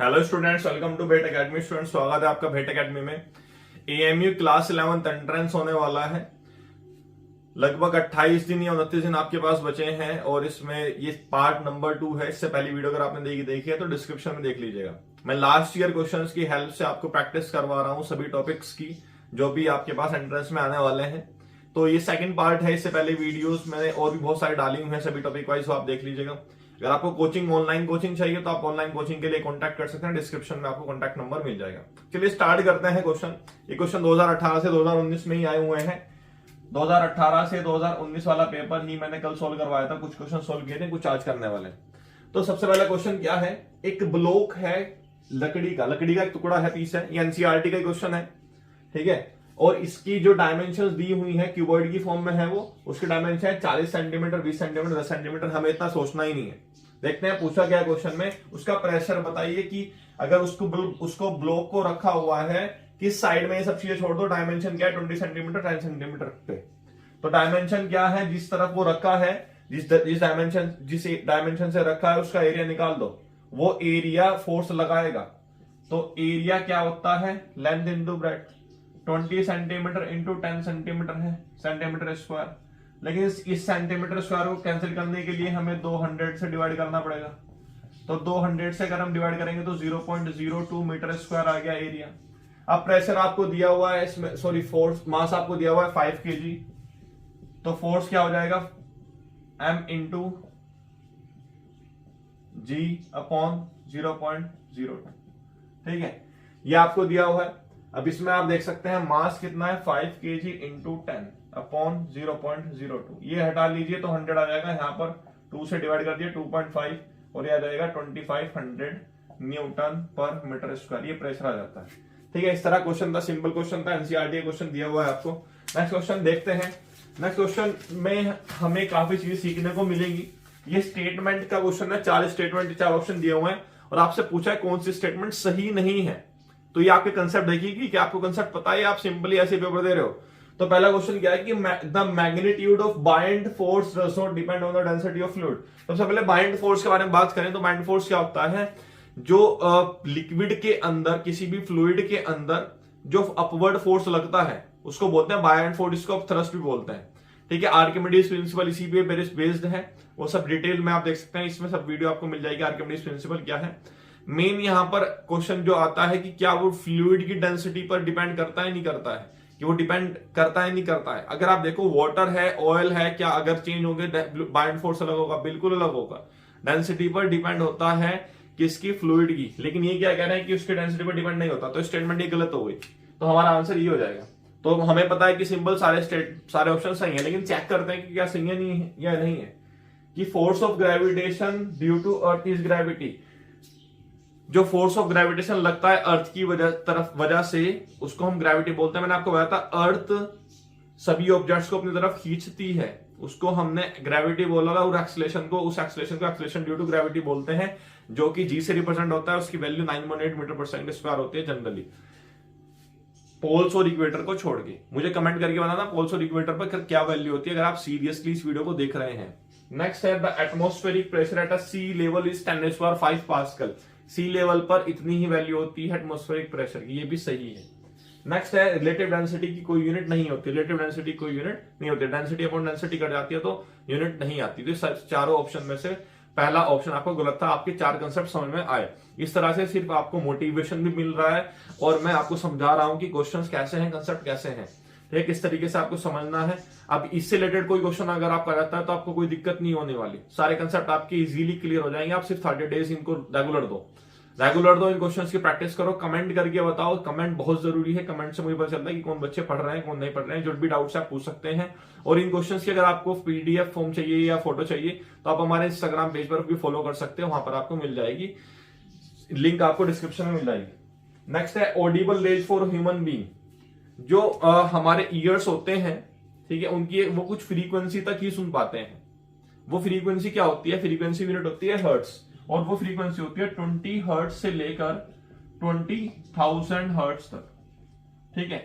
Hello students, welcome to भेट academy. Student, स्वागत है आपका भेट एकेडमी में। एएमयू क्लास 11 एंट्रेंस होने वाला है। लगभग 28 दिन या 29 दिन आपके पास बचे हैं और इसमें ये पार्ट नंबर 2 है। इससे पहली वीडियो अगर आपने देखी है तो डिस्क्रिप्शन में देख लीजिएगा। मैं लास्ट ईयर क्वेश्चंस की हेल्प से आपको प्रैक्टिस करवा रहा हूं सभी टॉपिक्स की जो भी आपके पास एंट्रेंस में आने वाले हैं। तो ये सेकंड पार्ट है। इससे पहले वीडियोस मैंने और भी बहुत सारी डाली हुई हैं सभी टॉपिक वाइज, तो आप देख लीजिएगा। अगर आपको कोचिंग ऑनलाइन कोचिंग चाहिए तो आप ऑनलाइन कोचिंग के लिए कांटेक्ट कर सकते हैं। डिस्क्रिप्शन में आपको कांटेक्ट नंबर मिल जाएगा। चलिए स्टार्ट करते हैं क्वेश्चन। ये क्वेश्चन 2018 से 2019 में ही आए हुए हैं। 2018 से 2019 वाला पेपर ही मैंने कल सोल्व करवाया था। कुछ क्वेश्चन सोल्व किए थे, कुछ आज करने वाले। तो सबसे पहला क्वेश्चन क्या है, एक ब्लॉक है लकड़ी का एक टुकड़ा है, पीस है। ये एनसीईआरटी का क्वेश्चन है, ठीक है। और इसकी जो डायमेंशंस दी हुई है क्यूबॉइड की फॉर्म में है, वो उसकी डायमेंशन है 40 सेंटीमीटर, 20 सेंटीमीटर, 10 सेंटीमीटर। हमें इतना सोचना ही नहीं है। देखते हैं पूछा क्या क्वेश्चन में। उसका प्रेशर बताइए कि अगर उसको ब्लॉक को रखा हुआ है किस साइड में, ये सब चीजें छोड़ दो। डायमेंशन क्या है, 20 सेंटीमीटर, 10 सेंटीमीटर पे। तो डायमेंशन क्या है, जिस तरफ वो रखा है, जिस डायमेंशन से रखा है उसका एरिया निकाल दो। वो एरिया फोर्स लगाएगा। तो एरिया क्या होता है, length into breadth. 20 centimetre into 10 centimetre है, सेंटीमीटर स्क्वायर। लेकिन इस सेंटीमीटर स्क्वायर को कैंसिल करने के लिए हमें 200 से डिवाइड करना पड़ेगा। तो 200 से अगर हम डिवाइड करेंगे तो 0.02 मीटर स्क्वायर आ गया एरिया। अब प्रेशर आपको दिया हुआ है इसमें, सॉरी फोर्स, मास आपको दिया हुआ है 5 kg। तो फोर्स क्या हो जाएगा, m इंटू जी अपॉन 0.02, ठीक है। ये आपको दिया हुआ है। अब इसमें आप देख सकते हैं मास कितना है, 5 kg इंटू 10 अपॉन 0.02। ये हटा लीजिए तो 100 आ जाएगा। यहाँ पर 2 से डिवाइड कर दिया 2.5 और ये आ जाएगा 2500 न्यूटन पर मीटर स्क्वायर। ये प्रेशर आ जाता है, ठीक है। इस तरह क्वेश्चन था, सिंपल क्वेश्चन था, एनसीईआरटी क्वेश्चन दिया हुआ है आपको। नेक्स्ट क्वेश्चन देखते हैं। नेक्स्ट क्वेश्चन में हमें काफी चीजें सीखने को मिलेंगी। ये स्टेटमेंट का क्वेश्चन है। 4 स्टेटमेंट, 4 ऑप्शन दिए हुए हैं और आपसे पूछा है कौन सी स्टेटमेंट सही नहीं है। तो ये आपके कंसेप्ट देखिए कि आपको कंसेप्ट पता है, आप सिंपली ऐसे पेपर दे रहे हो। तो पहला क्वेश्चन क्या है कि the magnitude of bind force does not depend on the density of fluid. सबसे पहले बाइंड फोर्स के बारे में बात करें तो बाइंड फोर्स क्या होता है, जो लिक्विड के अंदर, किसी भी फ्लूइड के अंदर जो अपवर्ड फोर्स लगता है उसको बोलते हैं बाइंड फोर्स। इसको थ्रस्ट भी बोलते हैं, ठीक है। आर्किमिडीज प्रिंसिपल इसी पे बेस्ड है। वो सब डिटेल में आप देख सकते हैं, इसमें सब वीडियो आपको मिल जाएगी। आर्किमिडीज प्रिंसिपल क्या है, मेन यहां पर क्वेश्चन जो आता है कि क्या वो फ्लूइड की डेंसिटी पर डिपेंड करता है, नहीं करता है, कि वो डिपेंड करता है नहीं करता है। अगर आप देखो वाटर है, ऑयल है, क्या अगर चेंज होंगे बाइंड फोर्स अलग होगा, बिल्कुल अलग होगा। डेंसिटी पर डिपेंड होता है किसकी, फ्लूइड की। लेकिन ये क्या कह रहे हैं कि उसके डेंसिटी पर डिपेंड नहीं होता। तो स्टेटमेंट ये गलत हो गई। तो हमारा आंसर ये हो जाएगा। तो हमें पता है कि सिंपल सारे ऑप्शन सही है, लेकिन चेक करते हैं कि क्या सही है नहीं है या नहीं है। कि force of gravitation due to earth is gravity. जो फोर्स ऑफ ग्रेविटेशन लगता है अर्थ की वजह से, उसको हम ग्रेविटी बोलते हैं। मैंने आपको बताया था अर्थ सभी ऑब्जेक्ट्स को अपनी तरफ खींचती है, उसको हमने ग्रेविटी बोला था। और एक्सेलरेशन को एक्सेलरेशन ड्यू टू ग्रेविटी बोलते हैं, जो कि जी से रिप्रेजेंट होता है। उसकी वैल्यू 9.8 मीटर पर सेकंड स्क्वायर होती है जनरली, पोल्स और इक्वेटर को छोड़ के। मुझे कमेंट करके बताना पोल्स और इक्वेटर पर क्या वैल्यू होती है, अगर आप सीरियसली इस वीडियो को देख रहे हैं। नेक्स्ट है the atmospheric pressure at a sea level is 10⁵ pascal. Sea level पर इतनी ही वैल्यू होती है एटमॉस्फेरिक प्रेशर की, ये भी सही है। नेक्स्ट है रिलेटिव डेंसिटी की कोई यूनिट नहीं होती। रिलेटिव डेंसिटी कोई यूनिट नहीं होती। डेंसिटी अपॉन डेंसिटी कट जाती है तो यूनिट नहीं आती। तो चारों ऑप्शन में से पहला ऑप्शन आपको गलत था। आपके 4 कंसेप्ट समझ में आए। इस तरह से सिर्फ आपको मोटिवेशन भी मिल रहा है और मैं आपको समझा रहा हूं कि क्वेश्चंस कैसे हैं, कंसेप्ट कैसे हैं, ठीक, किस तरीके से आपको समझना है। अब इससे रिलेटेड कोई क्वेश्चन अगर आपका रहता है तो आपको कोई दिक्कत नहीं होने वाली। सारे कंसेप्ट आपके इजीली क्लियर हो जाएंगे। आप सिर्फ 30 डेज इनको रेगुलर दो इन क्वेश्चंस की प्रैक्टिस करो। कमेंट करके बताओ, कमेंट बहुत जरूरी है। कमेंट से मुझे पता चलता है कि कौन बच्चे पढ़ रहे हैं, कौन नहीं पढ़ रहे हैं। जो भी डाउट्स आप पूछ सकते हैं। और इन क्वेश्चंस की अगर आपको पीडीएफ फॉर्म चाहिए या फोटो चाहिए तो आप हमारे इंस्टाग्राम पेज पर भी फॉलो कर सकते हो, वहां पर आपको मिल जाएगी। लिंक आपको डिस्क्रिप्शन में मिल जाएगी। नेक्स्ट है Audible range for human being. जो हमारे ईयर्स होते हैं, ठीक है, उनकी वो कुछ फ्रीक्वेंसी तक ही सुन पाते हैं। वो फ्रीक्वेंसी क्या होती है, फ्रीक्वेंसी यूनिट होती है हर्ट्स। और वो फ्रीक्वेंसी होती है 20 हर्ट्ज से लेकर 20,000 हर्ट्ज तक, ठीक है।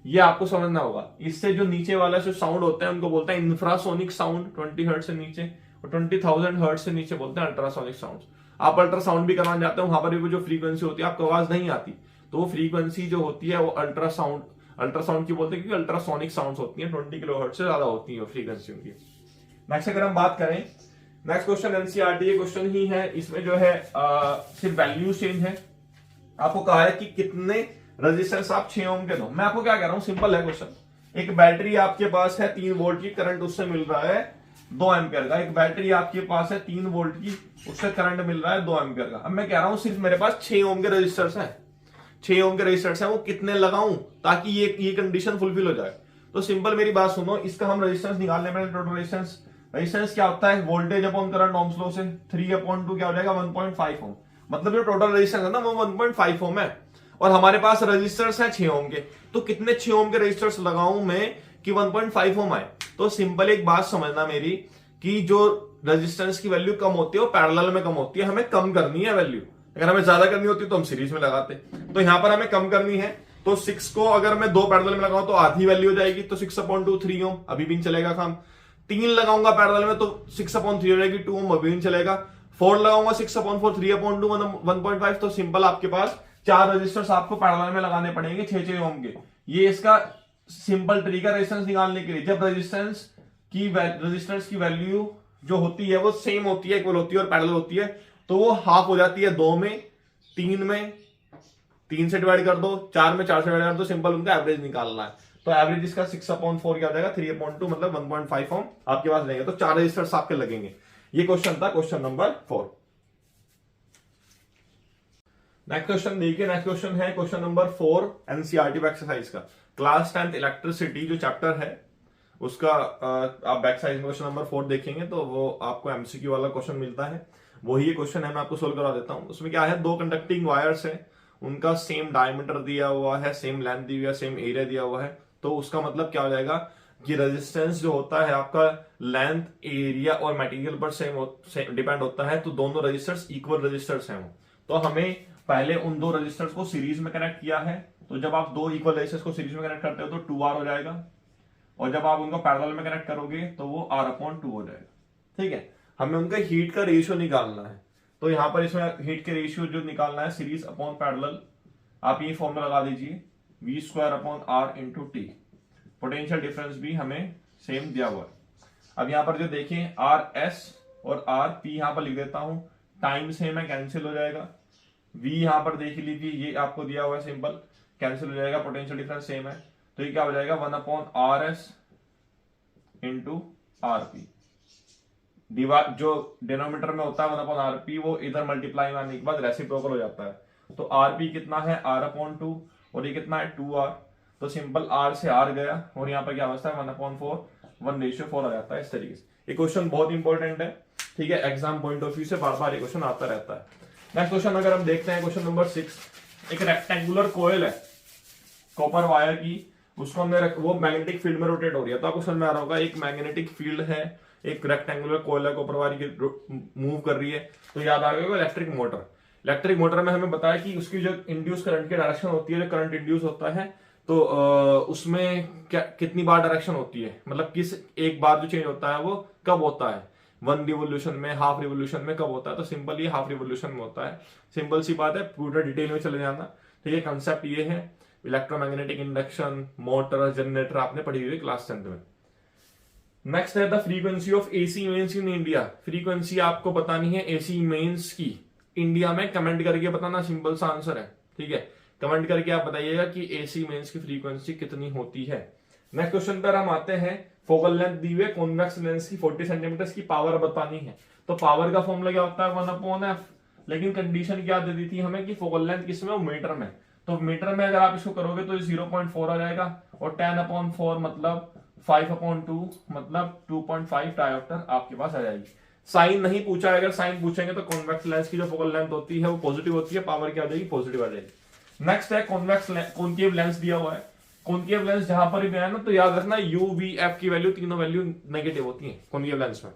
ये आपको समझना होगा। इससे जो नीचे वाला जो साउंड होता है उनको बोलते हैं इंफ्रासोनिक साउंड, 20 हर्ट्ज से नीचे। और 20,000 हर्ट्ज से नीचे बोलते हैं अल्ट्रासोनिक साउंड। आप अल्ट्रासाउंड भी कराने जाते हो, वहां पर भी जो फ्रीक्वेंसी होती है आपको आवाज नहीं आती, तो वो फ्रीक्वेंसी जो होती है वो अल्ट्रासाउंड की बोलते हैं, क्योंकि अल्ट्रासोनिक साउंड्स होती हैं, 20 किलोहर्ट्ज से ज्यादा होती है फ्रीक्वेंसी उनकी। नेक्स्ट अगर हम बात करें, नेक्स्ट क्वेश्चन एनसीईआरटी के क्वेश्चन ही है, इसमें जो है सिर्फ वैल्यू चेंज है। आपको कहा है कि कितने रेजिस्टेंस आप 6 ओम के दो। मैं आपको क्या कह रहा हूं, सिंपल है क्वेश्चन। एक बैटरी आपके पास है 3 वोल्ट की, करंट उससे मिल रहा है 2 एम्पियर का। एक बैटरी आपके पास है 3 वोल्ट की, उससे करंट मिल रहा है 2 एम्पियर का। अब मैं कह रहा हूं सिर्फ मेरे पास 6 ओम के रजिस्टर्स हैं, 6 ओम के रजिस्टर्स हैं, वो कितने लगाऊं ताकि ये कंडीशन फुलफिल हो जाए। तो सिंपल मेरी बात सुनो, इसका हम रेजिस्टेंस निकालने में, टोटल रेजिस्टेंस क्या होता है, voltage upon current Ohm's law से 3/2 क्या हो जाएगा 1.5 ओम। मतलब जो टोटल रेजिस्टेंस है ना वो 1.5 ओम है, और हमारे पास रजिस्टर्स हैं 6 ओम के। तो कितने 6 ओम के रजिस्टर्स लगाऊं मैं कि 1.5 ओम आए। तो सिंपल एक बात समझना मेरी, कि जो रेजिस्टेंस की वैल्यू कम होती है वो पैरेलल में कम होती है, हमें कम करनी है वैल्यू। अगर हमें ज्यादा करनी होती तो हम सीरीज में लगाते, तो यहां पर हमें कम करनी है। तो 6 को अगर मैं 2 पैरेलल में लगाऊं तो आधी वैल्यू हो जाएगी, तो 6/2 3 ओम, अभी भी चलेगा काम। 3 लगाऊंगा पैरेलल में तो 6/3 हो जाएगी 2 ओम, अभी भी चलेगा। 4 लगाऊंगा 6/4 3/2 1.5, तो सिंपल आपके पास 4 रजिस्टर्स आपको पैरेलल में लगाने पड़ेंगे 6 ओम के। ये इसका सिंपल तरीका रेजिस्टेंस निकालने के लिए। जब रेजिस्टेंस की वैल्यू जो होती है वो सेम होती है, इक्वल होती है और पैरेलल होती है, तो वो हाफ हो जाती है 2 में, 3 में, 3 से डिवाइड कर दो, 4 में 4 से डिवाइड कर दो, सिंपल उनका एवरेज निकालना है। तो एवरेज इसका 6/4 क्या हो जाएगा 3/2, मतलब 1.5 ओम आपके पास रहेंगे। तो 4 रजिस्टर्स आपके लगेंगे। ये क्वेश्चन था क्वेश्चन नंबर 4। नेक्स्ट क्वेश्चन देखिए, नेक्स्ट क्वेश्चन है क्वेश्चन नंबर 4 एनसीईआरटी एक्सरसाइज का, क्लास 10th इलेक्ट्रिसिटी जो चैप्टर है उसका। आप बैक साइड में क्वेश्चन नंबर 4 देखेंगे तो वो आपको एमसीक्यू वाला क्वेश्चन मिलता है, वही ये क्वेश्चन है, मैं आपको सोल्व करा देता हूं। उसमें क्या है, 2 कंडक्टिंग वायर्स है, उनका सेम डायमीटर दिया हुआ है, सेम लेंथ दी हुई है, सेम एरिया दिया हुआ है। तो उसका मतलब क्या हो जाएगा कि रेजिस्टेंस जो होता है आपका लेंथ, एरिया और मटेरियल पर सेम डिपेंड होता है। तो दोनों रजिस्टर्स इक्वल रजिस्टर्स हैं। तो हमें पहले उन 2 रजिस्टर्स को सीरीज में कनेक्ट किया है। तो जब आप 2 इक्वल रजिस्टर्स को सीरीज में कनेक्ट करते हो तो 2R हो जाएगा, और जब आप उनको पैरेलल में कनेक्ट करोगे तो वो R/2 हो जाएगा। ठीक है, हमें उनका हीट का रेशियो निकालना है। तो यहां पर इसमें हीट के रेशियो जो निकालना है, सीरीज अपॉन पैरेलल, आप ये फॉर्मूला लगा दीजिए, V²/R × T। पोटेंशियल डिफरेंस भी हमें सेम दिया हुआ है। अब यहां पर जो देखें RS और RP यहां पर लिख देता हूं, टाइम सेम है, कैंसिल हो जाएगा। V यहां पर देख लीजिए, ये आपको दिया हुआ है, सिंपल कैंसिल हो जाएगा, पोटेंशियल डिफरेंस सेम है। तो ये क्या हो जाएगा 1/RS × RP। जो डिनोमिनेटर में होता है 1/RP, वो इधर मल्टीप्लाई आने के बाद रेसिप्रोकल हो जाता है। तो RP कितना है R/2, और ये कितना है 2R। तो सिंपल R से R गया, और यहाँ पर क्या बचता है 1/4, 1:4 आ जाता है। इस तरीके से ये क्वेश्चन बहुत इंपॉर्टेंट है, ठीक है, एग्जाम पॉइंट ऑफ व्यू से बार बार ये क्वेश्चन आता रहता है। नेक्स्ट क्वेश्चन अगर हम देखते हैं, क्वेश्चन नंबर 6, एक रेक्टेंगुलर कोयल है कॉपर वायर की, उसको हमने वो मैग्नेटिक फील्ड में रोटेट हो रही है। तो आपको समझ में आ रहा होगा, एक मैग्नेटिक फील्ड है, एक रेक्टेंगुलर कोयल है कॉपर वायर की मूव कर रही है। तो याद आ गया इलेक्ट्रिक मोटर। इलेक्ट्रिक मोटर में हमें बताया कि उसकी जो इंड्यूस करंट की डायरेक्शन होती है, जो करंट इंड्यूस होता है, तो उसमें क्या कितनी बार डायरेक्शन होती है, मतलब किस एक बार जो चेंज होता है वो कब होता है, 1 रिवोल्यूशन में, हाफ रिवोल्यूशन में कब होता है। तो सिंपल ये हाफ रिवोल्यूशन में होता है। सिंपल सी बात है, पूरा डिटेल में चले जाना। ठीक है, कंसेप्ट ये है। इलेक्ट्रोमैग्नेटिक इंडक्शन, मोटर, जनरेटर आपने पढ़ी हुई क्लास 10th में। नेक्स्ट है the frequency of AC mains in India. Frequency आपको बतानी है एसी मेंस की इंडिया में, कमेंट करके बताना, सिंपल सा आंसर है। ठीक है, कमेंट करके आप बताइएगा कि एसी मेंस की फ्रीक्वेंसी कितनी होती है। नेक्स्ट क्वेश्चन पर हम आते हैं, फोकल लेंथ दी हुई है कॉन्वेक्स लेंस की 40 सेंटीमीटर की, पावर बतानी है। तो पावर का फॉर्मूला क्या होता है 1/f, लेकिन कंडीशन क्या दे दी थी हमें कि फोकल लेंथ किसमें, मीटर में। तो मीटर में अगर आप इसको करोगे तो 0.4 आ जाएगा, और 10/4 मतलब 5/2 मतलब 2.5 डायोप्टर आपके पास आ जाएगी। साइन नहीं पूछा है, अगर साइन पूछेंगे तो कॉन्वेक्स लेंस की जो फोकल लेंथ होती है वो पॉजिटिव होती है, पावर क्या आ जाएगी, पॉजिटिव आ जाएगी। नेक्स्ट है कॉन्केव लेंस दिया हुआ है। कॉन्केव लेंस जहां पर भी है ना, तो याद रखना UV, F की वैल्यू, तीनों वैल्यू नेगेटिव होती है कॉन्केव लेंस में।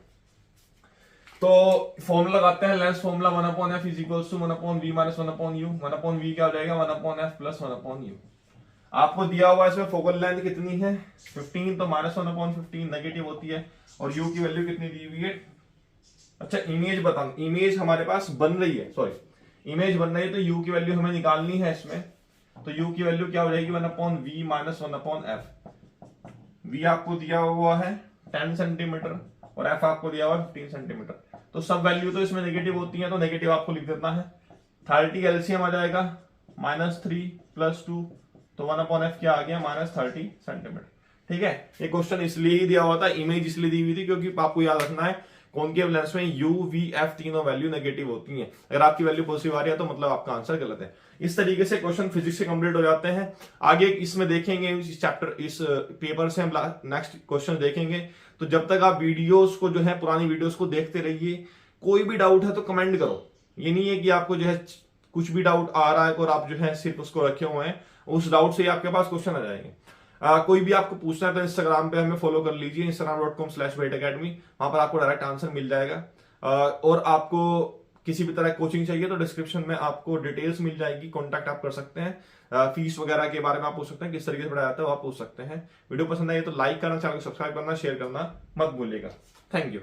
तो फॉर्मूला लगाते हैं, lens formula 1/f = 1/v - 1/u। 1/v क्या हो जाएगा 1/f + 1/u। आपको दिया हुआ है इसमें फोकल लेंथ कितनी है 15, तो -1/15 नेगेटिव होती है, और u की वैल्यू कितनी दी हुई है अच्छा इमेज बता, इमेज हमारे पास बन रही है, सॉरी इमेज बन रही है, तो यू की वैल्यू हमें निकालनी है इसमें। तो यू की वैल्यू क्या हो जाएगी, 1/v माइनस 1/f। v आपको दिया हुआ है 10 सेंटीमीटर और f आपको दिया हुआ है 15 सेंटीमीटर। तो सब वैल्यू तो इसमें नेगेटिव होती है, तो नेगेटिव आपको लिख देना है। 30 एलसीएम आ जाएगा -3 + 2, तो 1/f क्या आ गया -30 सेंटीमीटर। ठीक है, ये क्वेश्चन इसलिए ही दिया हुआ था, इमेज इसलिए दी हुई थी क्योंकि आपको याद रखना है कॉनकेव लेंस में यू वी एफ तीनों वैल्यू नेगेटिव होती हैं। अगर आपकी वैल्यू पॉजिटिव आ रही है तो मतलब आपका आंसर गलत है। इस तरीके से क्वेश्चन फिजिक्स से कंप्लीट हो जाते हैं। आगे इसमें देखेंगे, इस चैप्टर इस पेपर से हम नेक्स्ट क्वेश्चन देखेंगे। तो जब तक आप वीडियोस को जो है पुरानी वीडियोस को देखते रहिए। कोई भी डाउट है तो कमेंट करो, ये नहीं है कि आपको जो है कुछ भी डाउट आ रहा है और आप जो है सिर्फ उसको रखे हुए हैं, उस डाउट से ही आपके पास क्वेश्चन आ जाएंगे। कोई भी आपको पूछना है तो इंस्टाग्राम पे हमें फॉलो कर लीजिए, instagram.com/waitacademy, वहां पर आपको डायरेक्ट आंसर मिल जाएगा। और आपको किसी भी तरह कोचिंग चाहिए तो डिस्क्रिप्शन में आपको डिटेल्स मिल जाएगी, कॉन्टैक्ट आप कर सकते हैं। फीस वगैरह के बारे में आप पूछ सकते हैं, किस तरीके से पढ़ाया जाता है वो आप पूछ सकते हैं। वीडियो पसंद आई तो लाइक करना, चैनल को सब्सक्राइब करना, शेयर करना मत भूलिएगा। Thank you.